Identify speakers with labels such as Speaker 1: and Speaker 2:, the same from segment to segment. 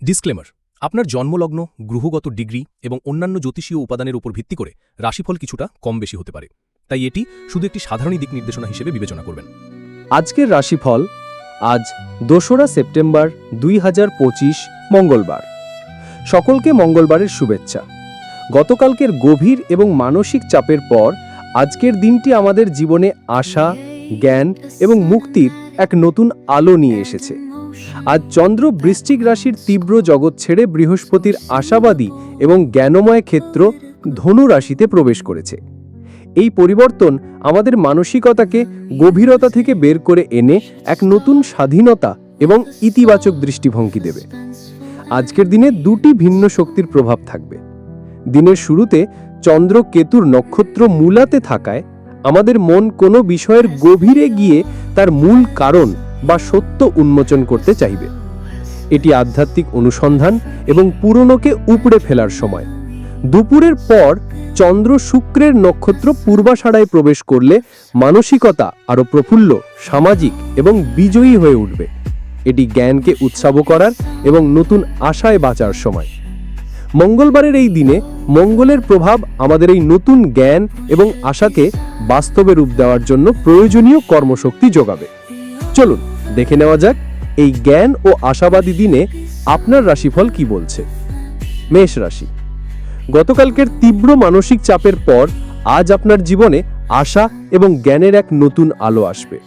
Speaker 1: Disclaimer, আপনার জন্মলগ্ন, গ্রহগত degree এবং অন্যান্য জ্যোতিষীয় উপাদানের উপর ভিত্তি করে রাশিফল কিছুটা কম বেশি হতে পারে, তাই এটি শুধু একটি সাধারণ দিক নির্দেশনা হিসেবে বিবেচনা করবেন।
Speaker 2: আজকের রাশিফল আজ 2রা সেপ্টেম্বর 2025 মঙ্গলবার। সকলকে মঙ্গলবারের শুভেচ্ছা। গতকালকের গভীর এবং মানসিক চাপের পর আজকের দিনটি আমাদের জীবনে আশা, জ্ঞান এবং মুক্তির এক নতুন আলো নিয়ে এসেছে। আজ চন্দ্র বৃশ্চিক রাশির তীব্র জগৎ ছেড়ে বৃহস্পতির আশাবাদী এবং জ্ঞানময় ক্ষেত্র ধনু রাশিতে প্রবেশ করেছে। এই পরিবর্তন আমাদের মানসিকতাকে গভীরতা থেকে বের করে এনে এক নতুন স্বাধীনতা এবং ইতিবাচক দৃষ্টিভঙ্গি দেবে। আজকের দিনে দুটি ভিন্ন শক্তির প্রভাব থাকবে। দিনের শুরুতে চন্দ্র কেতুর নক্ষত্র মূলাতে থাকায় আমাদের মন কোনো বিষয়ের গভীরে গিয়ে তার মূল কারণ বা সত্য উন্মোচন করতে চাইবে। এটি আধ্যাত্মিক অনুসন্ধান এবং পুরনোকে উপড়ে ফেলার সময়। দুপুরের পর চন্দ্র শুক্রের নক্ষত্র পূর্বাষাঢ়ায় প্রবেশ করলে মানসিকতা আরও প্রফুল্ল, সামাজিক এবং বিজয়ী হয়ে উঠবে। এটি জ্ঞানকে উৎসাহ করার এবং নতুন আশায় বাঁচার সময়। মঙ্গলবারের এই দিনে মঙ্গলের প্রভাব আমাদের এই নতুন জ্ঞান এবং আশাকে বাস্তবে রূপ দেওয়ার জন্য প্রয়োজনীয় কর্মশক্তি যোগাবে। চলুন দেখে নেওয়া যাক এই জ্ঞান ও আশাবাদী দিনে আপনার রাশিফল কি বলছে। মেষ রাশি। গতকালকের তীব্র মানসিক চাপের পর আজ আপনার জীবনে আশা এবং জ্ঞানের এক নতুন আলো আসবে।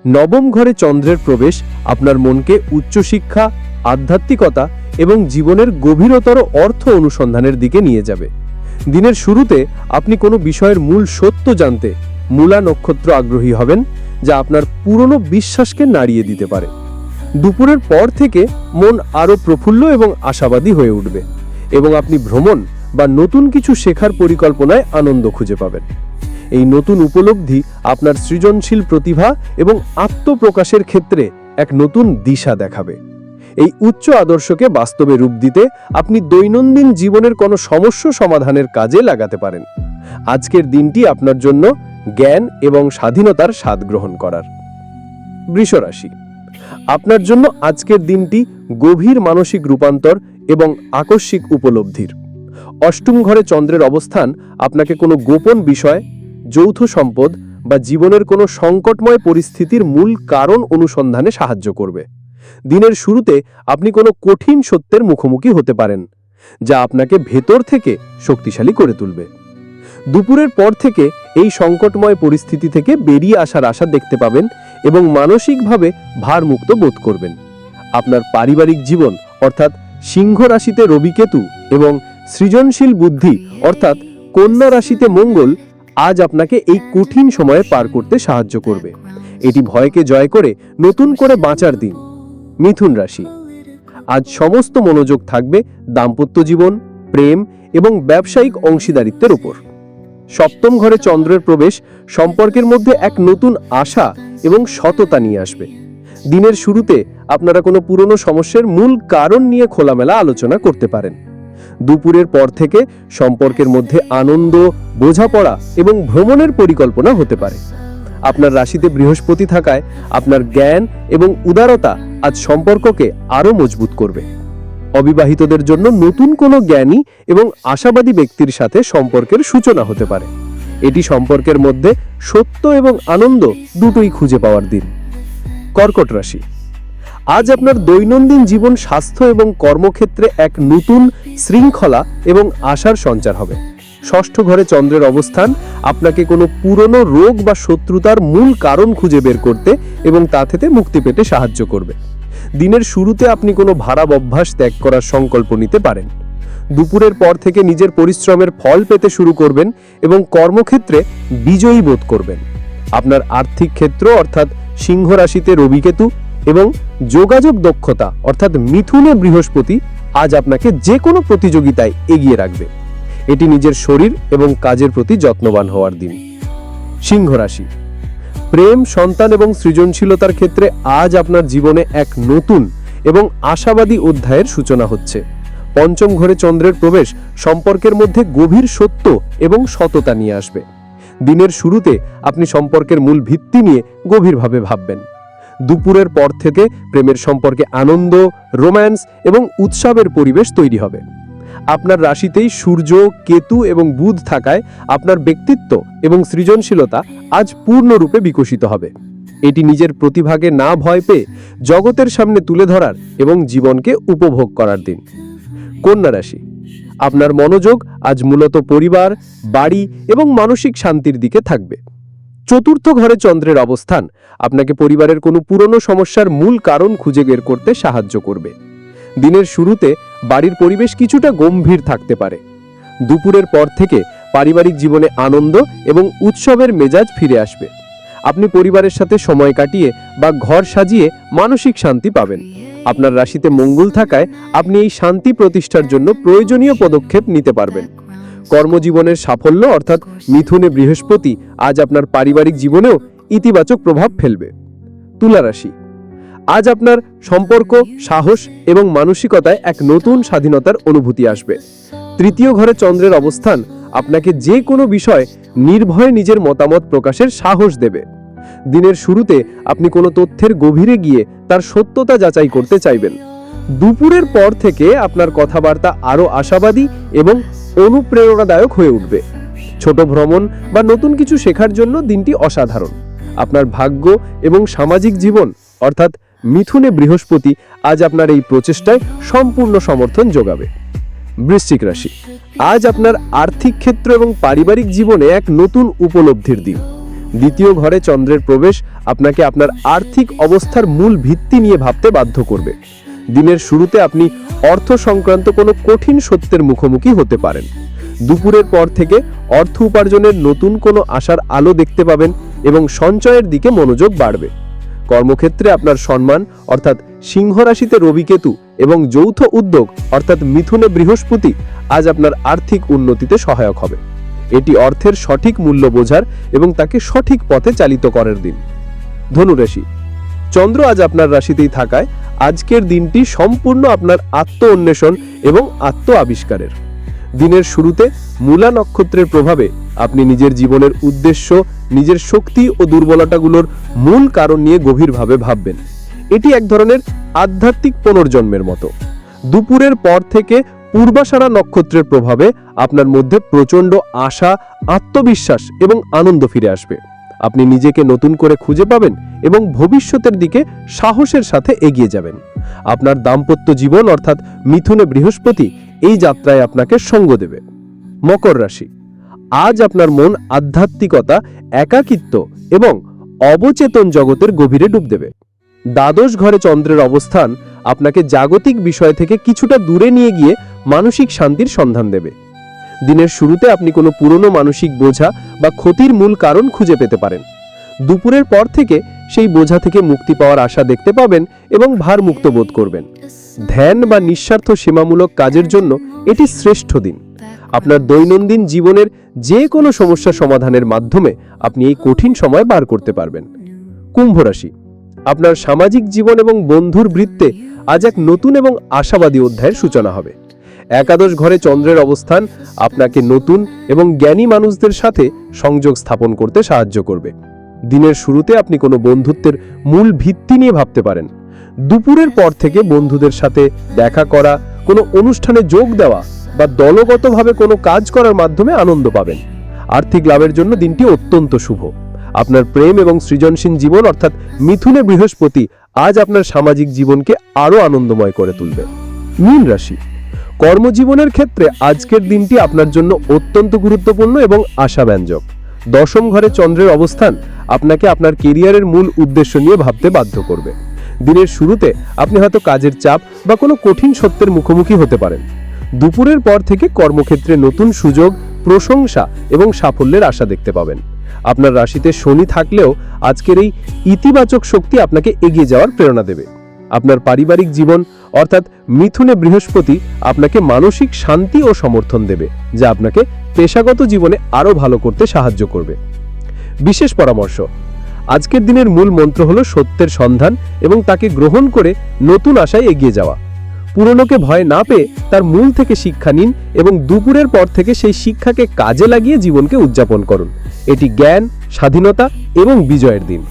Speaker 2: নবম ঘরে চন্দ্রের প্রবেশ আপনার মনকে উচ্চশিক্ষা, আধ্যাত্মিকতা এবং জীবনের গভীরতর অর্থ অনুসন্ধানের দিকে নিয়ে যাবে। দিনের শুরুতে আপনি কোনো বিষয়ের মূল সত্য জানতে মূলা নক্ষত্র আগ্রহী হবেন, যা আপনার পুরনো বিশ্বাসকে নাড়িয়ে দিতে পারে। দুপুরের পর থেকে মন আরও প্রফুল্ল এবং আশাবাদী হয়ে উঠবে এবং আপনি ভ্রমণ বা নতুন কিছু শেখার পরিকল্পনায় আনন্দ খুঁজে পাবেন। এই নতুন উপলব্ধি আপনার সৃজনশীল প্রতিভা এবং আত্মপ্রকাশের ক্ষেত্রে এক নতুন দিশা দেখাবে। এই উচ্চ আদর্শকে বাস্তবে রূপ দিতে আপনি দৈনন্দিন জীবনের কোনো সমস্যা সমাধানের কাজে লাগাতে পারেন। আজকের দিনটি আপনার জন্য জ্ঞান এবং স্বাধীনতার স্বাদ গ্রহণ করার। বৃষ রাশি। আপনার জন্য আজকের দিনটি গভীর মানসিক রূপান্তর এবং আকস্মিক উপলব্ধির। অষ্টম ঘরে চন্দ্রের অবস্থান আপনাকে কোনো গোপন বিষয়, যৌথ সম্পদ বা জীবনের কোনো সংকটময় পরিস্থিতির মূল কারণ অনুসন্ধানে সাহায্য করবে। দিনের শুরুতে আপনি কোনো কঠিন সত্যের মুখোমুখি হতে পারেন, যা আপনাকে ভেতর থেকে শক্তিশালী করে তুলবে। দুপুরের পর থেকে এই সংকটময় পরিস্থিতি থেকে বেরিয়ে আসার আশা দেখতে পাবেন এবং মানসিকভাবে ভারমুক্ত বোধ করবেন। আপনার পারিবারিক জীবন অর্থাৎ সিংহ রাশিতে রবি কেতু এবং সৃজনশীল বুদ্ধি অর্থাৎ কন্যা রাশিতে মঙ্গল আজ আপনাকে এই কঠিন সময়ে পার করতে সাহায্য করবে। এটি ভয়কে জয় করে নতুন করে বাঁচার দিন। মিথুন রাশি। আজ সমস্ত মনোযোগ থাকবে দাম্পত্য জীবন, প্রেম এবং ব্যবসায়িক অংশীদারিত্বের উপর। সপ্তম ঘরে চন্দ্রের প্রবেশ সম্পর্কের মধ্যে এক নতুন আশা এবং সততা নিয়ে আসবে। দিনের শুরুতে আপনারা কোনো পুরনো সমস্যার মূল কারণ নিয়ে খোলামেলা আলোচনা করতে পারেন। দুপুরের পর থেকে সম্পর্কের মধ্যে আনন্দ, বোঝাপড়া এবং ভ্রমণের পরিকল্পনা হতে পারে। আপনার রাশিতে বৃহস্পতি থাকায় আপনার জ্ঞান এবং উদারতা আজ সম্পর্ককে আরও মজবুত করবে। অবিবাহিতদের জন্য নতুন কোনো জ্ঞানী এবং আশাবাদী ব্যক্তির সাথে সম্পর্কের সূচনা হতে পারে। এটি সম্পর্কের মধ্যে সত্য এবং আনন্দ দুটোই খুঁজে পাওয়ার দিন। কর্কট রাশি। আজ আপনার দৈনন্দিন জীবন, স্বাস্থ্য এবং কর্মক্ষেত্রে এক নতুন শৃঙ্খলা এবং আশার সঞ্চার হবে। ষষ্ঠ ঘরে চন্দ্রের অবস্থান আপনাকে কোনো পুরনো রোগ বা শত্রুতার মূল কারণ খুঁজে বের করতে এবং তা থেকে মুক্তি পেতে সাহায্য করবে। দিনের শুরুতে আপনি কোনো খারাপ অভ্যাস ত্যাগ করার সংকল্প নিতে পারেন। দুপুরের পর থেকে নিজের পরিশ্রমের ফল পেতে শুরু করবেন এবং কর্মক্ষেত্রে বিজয়ী বোধ করবেন। আপনার আর্থিক ক্ষেত্র অর্থাৎ সিংহ রাশিতে রবি কেতু এবং যোগাযোগ দক্ষতা অর্থাৎ মিথুনে বৃহস্পতি আজ আপনাকে যে কোনো প্রতিযোগিতায় এগিয়ে রাখবে। এটি নিজের শরীর এবং কাজের প্রতি যত্নবান হওয়ার দিন। সিংহ রাশি। প্রেম, সন্তান এবং সৃজনশীলতার ক্ষেত্রে আজ আপনার জীবনে এক নতুন এবং আশাবাদী অধ্যায়ের সূচনা হচ্ছে। পঞ্চম ঘরে চন্দ্রের প্রবেশ সম্পর্কের মধ্যে গভীর সত্য এবং সততা নিয়ে আসবে। দিনের শুরুতে আপনি সম্পর্কের মূল ভিত্তি নিয়ে গভীরভাবে ভাববেন। দুপুরের পর থেকে প্রেমের সম্পর্কে আনন্দ, রোম্যান্স এবং উৎসবের পরিবেশ তৈরি হবে। আপনার রাশিতেই সূর্য, কেতু এবং বুধ থাকায় আপনার ব্যক্তিত্ব এবং সৃজনশীলতা আজ পূর্ণরূপে বিকশিত হবে। এটি নিজের প্রতিভাকে না ভয় পেয়ে জগতের সামনে তুলে ধরার এবং জীবনকে উপভোগ করার দিন। কন্যা রাশি, আপনার মনোযোগ আজ মূলত পরিবার, বাড়ি এবং মানসিক শান্তির দিকে থাকবে। চতুর্থ ঘরে চন্দ্রের অবস্থান আপনাকে পরিবারের কোনো পুরনো সমস্যার মূল কারণ খুঁজে বের করতে সাহায্য করবে। দিনের শুরুতে বাড়ির পরিবেশ কিছুটা গম্ভীর থাকতে পারে। দুপুরের পর থেকে পারিবারিক জীবনে আনন্দ এবং উৎসবের মেজাজ ফিরে আসবে। আপনি পরিবারের সাথে সময় কাটিয়ে বা ঘর সাজিয়ে মানসিক শান্তি পাবেন। আপনার রাশিতে মঙ্গল থাকায় আপনি এই শান্তি প্রতিষ্ঠার জন্য প্রয়োজনীয় পদক্ষেপ নিতে পারবেন। কর্মজীবনের সাফল্য অর্থাৎ মিথুনে বৃহস্পতি আজ আপনার পারিবারিক জীবনেও ইতিবাচক প্রভাব ফেলবে। তুলা রাশি, আজ আপনার সম্পর্ক, সাহস এবং মানসিকতায় এক নতুন স্বাধীনতার অনুভূতি আসবে। তৃতীয় ঘরে চন্দ্রের অবস্থান আপনাকে যে কোনো বিষয় নির্ভয়ে নিজের মতামত প্রকাশের সাহস দেবে। দিনের শুরুতে আপনি কোনো তথ্যের গভীরে গিয়ে তার সত্যতা যাচাই করতে চাইবেন। দুপুরের পর থেকে আপনার কথাবার্তা আরও আশাবাদী এবং অনুপ্রেরণাদায়ক হয়ে উঠবে। ছোট ভ্রমণ বা নতুন কিছু শেখার জন্য দিনটি অসাধারণ। আপনার ভাগ্য এবং সামাজিক জীবন অর্থাৎ মিথুনে বৃহস্পতি আজ আপনার এই প্রচেষ্টায় সম্পূর্ণ সমর্থন যোগাবে। বৃশ্চিক রাশি, আজ আপনার আর্থিক ক্ষেত্র এবং পারিবারিক জীবনে এক নতুন উপলব্ধির দিন। দ্বিতীয় ঘরে চন্দ্রের প্রবেশ আপনাকে আপনার আর্থিক অবস্থার মূল ভিত্তি নিয়ে ভাবতে বাধ্য করবে। দিনের শুরুতে আপনি অর্থ সংক্রান্ত কোনো কঠিন সত্যের মুখোমুখি হতে পারেন। দুপুরের পর থেকে অর্থ উপার্জনের নতুন কোনো আশার আলো দেখতে পাবেন এবং সঞ্চয়ের দিকে মনোযোগ বাড়বে। কর্মক্ষেত্রে আপনার সম্মান অর্থাৎ সিংহ রাশিতে রবি, কেতু এবং যৌথ উদ্যোগ অর্থাৎ মিথুনে বৃহস্পতি আজ আপনার আর্থিক উন্নতিতে সহায়ক হবে। এটি অর্থের সঠিক মূল্য বোঝার এবং তাকে সঠিক পথে চালিত করার দিন। ধনুরাশি, চন্দ্র আজ আপনার রাশিতেই থাকায় আজকের দিনটি সম্পূর্ণ আপনার আত্ম অন্বেষণ এবং আত্ম আবিষ্কারের। দিনের শুরুতে মূলা নক্ষত্রের প্রভাবে আপনি নিজের জীবনের উদ্দেশ্য, নিজের শক্তি ও দুর্বলতাগুলোর মূল কারণ নিয়ে গভীরভাবে ভাববেন। এটি এক ধরনের আধ্যাত্মিক পুনর্জন্মের মতো। দুপুরের পর থেকে পূর্বাষাঢ়া নক্ষত্রের প্রভাবে আপনার মধ্যে প্রচণ্ড আশা, আত্মবিশ্বাস এবং আনন্দ ফিরে আসবে। আপনি নিজেকে নতুন করে খুঁজে পাবেন এবং ভবিষ্যতের দিকে সাহসের সাথে এগিয়ে যাবেন। আপনার দাম্পত্য জীবন অর্থাৎ মিথুনে বৃহস্পতি এই যাত্রায় আপনাকে সঙ্গ দেবে। মকর রাশি, আজ আপনার মন আধ্যাত্মিকতা, একাকিত্ব এবং অবচেতন জগতের গভীরে ডুব দেবে। দ্বাদশ ঘরে চন্দ্রের অবস্থান আপনাকে জাগতিক বিষয় থেকে কিছুটা দূরে নিয়ে গিয়ে মানসিক শান্তির সন্ধান দেবে। দিনের শুরুতে আপনি কোনো পুরনো মানসিক বোঝা বা ক্ষতির মূল কারণ খুঁজে পেতে পারেন। দুপুরের পর থেকে সেই বোঝা থেকে মুক্তি পাওয়ার আশা দেখতে পাবেন এবং ভারমুক্ত বোধ করবেন। ধ্যান বা নিঃস্বার্থ সেবামূলক কাজের জন্য এটি শ্রেষ্ঠ দিন। আপনার দৈনন্দিন জীবনের যে কোনো সমস্যা সমাধানের মাধ্যমে আপনি এই কঠিন সময় পার করতে পারবেন। কুম্ভ রাশি, আপনার সামাজিক জীবন এবং বন্ধুর বৃত্তে আজ এক নতুন এবং আশাবাদী অধ্যায়ের সূচনা হবে। একাদশ ঘরে চন্দ্রের অবস্থান আপনাকে নতুন এবং জ্ঞানী মানুষদের সাথে সংযোগ স্থাপন করতে সাহায্য করবে। দিনের শুরুতে আপনি কোনো বন্ধুত্বের মূল ভিত্তি নিয়ে ভাবতে পারেন। দুপুরের পর থেকে বন্ধুদের সাথে দেখা করা, কোনো অনুষ্ঠানে যোগ দেওয়া বা দলগতভাবে কোনো কাজ করার মাধ্যমে আনন্দ পাবেন। আর্থিক লাভের জন্য দিনটি অত্যন্ত শুভ। আপনার প্রেম এবং সৃজনশীল জীবন অর্থাৎ মিথুনে বৃহস্পতি আজ আপনার সামাজিক জীবনকে আরও আনন্দময় করে তুলবে। মীন রাশি, কর্মজীবনের ক্ষেত্রে আজকের দিনটি আপনার জন্য অত্যন্ত গুরুত্বপূর্ণ এবং আশাব্যঞ্জক। দশম ঘরে চন্দ্রের অবস্থান আপনাকে আপনার কেরিয়ারের মূল উদ্দেশ্য নিয়ে ভাবতে বাধ্য করবে। দিনের শুরুতে আপনি হয়তো কাজের চাপ বা কোনো কঠিন সত্যের মুখোমুখি হতে পারেন। দুপুরের পর থেকে কর্মক্ষেত্রে নতুন সুযোগ, প্রশংসা এবং সাফল্যের আশা দেখতে পাবেন। আপনার রাশিতে শনি থাকলেও আজকের এই ইতিবাচক শক্তি আপনাকে এগিয়ে যাওয়ার প্রেরণা দেবে। আপনার পারিবারিক জীবন অর্থাৎ মিথুনে বৃহস্পতি আপনাকে মানসিক শান্তি ও সমর্থন দেবে, যা আপনাকে পেশাগত জীবনে আরও ভালো করতে সাহায্য করবে। বিশেষ পরামর্শ, আজকের দিনের মূল মন্ত্র হলো সত্যের সন্ধান এবং তাকে গ্রহণ করে নতুন আশায় এগিয়ে যাওয়া। পুরনোকে ভয় না পেয়ে তার মূল থেকে শিক্ষা নিন এবং দুপুরের পর থেকে সেই শিক্ষাকে কাজে লাগিয়ে জীবনকে উদযাপন করুন। এটি জ্ঞান, স্বাধীনতা এবং বিজয়ের দিন।